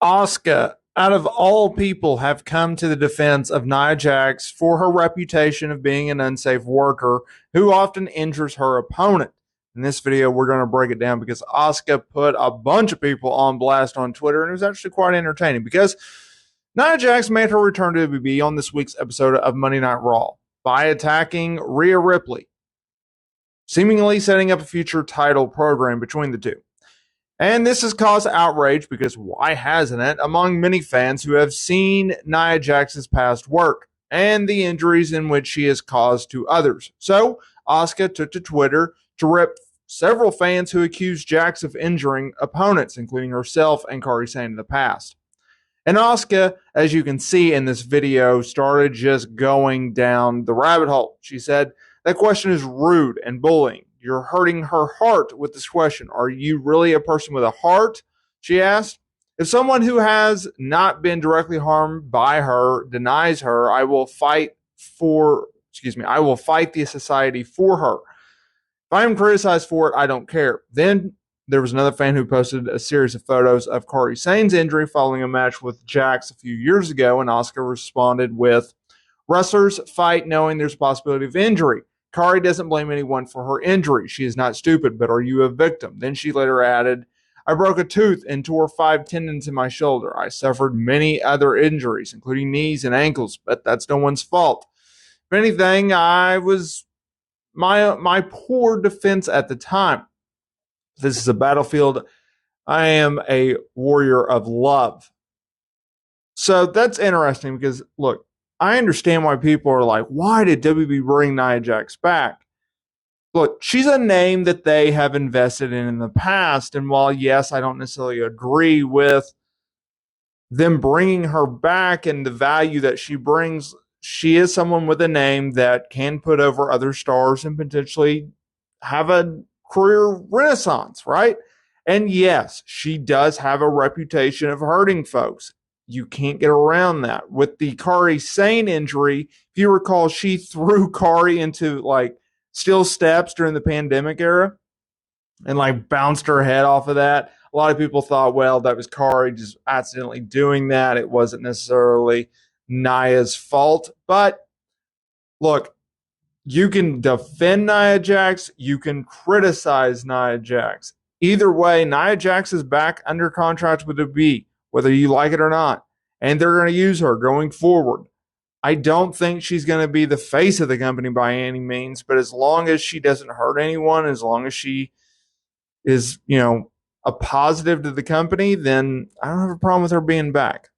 Asuka, out of all people, have come to the defense of Nia Jax for her reputation of being an unsafe worker who often injures her opponent. In this video, we're going to break it down because Asuka put a bunch of people on blast on Twitter, and it was actually quite entertaining because Nia Jax made her return to WWE on this week's episode of Monday Night Raw by attacking Rhea Ripley, seemingly setting up a future title program between the two. And this has caused outrage because why hasn't it among many fans who have seen Nia Jax's past work and the injuries in which she has caused to others. So Asuka took to Twitter to rip several fans who accused Jax of injuring opponents, including herself and Kairi Sane in the past. And Asuka, as you can see in this video, started just going down the rabbit hole. She said, "That question is rude and bullying. You're hurting her heart with this question. Are you really a person with a heart?" She asked. "If someone who has not been directly harmed by her denies her, I will fight the society for her. If I am criticized for it, I don't care." Then there was another fan who posted a series of photos of Kairi Sane's injury following a match with Jax a few years ago, and Asuka responded with, "Wrestlers fight knowing there's a possibility of injury. Kairi doesn't blame anyone for her injury. She is not stupid, but are you a victim?" Then she later added, "I broke a tooth and tore 5 tendons in my shoulder. I suffered many other injuries, including knees and ankles, but that's no one's fault. If anything, I was my poor defense at the time. This is a battlefield. I am a warrior of love." So that's interesting because, look, I understand why people are like, why did WB bring Nia Jax back? Look, she's a name that they have invested in the past. And while, yes, I don't necessarily agree with them bringing her back and the value that she brings, she is someone with a name that can put over other stars and potentially have a career renaissance, right? And yes, she does have a reputation of hurting folks. You can't get around that. With the Kairi Sane injury, if you recall, she threw Kairi into like steel steps during the pandemic era and like bounced her head off of that. A lot of people thought, well, that was Kairi just accidentally doing that. It wasn't necessarily Nia's fault. But look, you can defend Nia Jax. You can criticize Nia Jax. Either way, Nia Jax is back under contract with the B, whether you like it or not. And they're going to use her going forward. I don't think she's going to be the face of the company by any means, but as long as she doesn't hurt anyone, as long as she is, a positive to the company, then I don't have a problem with her being back.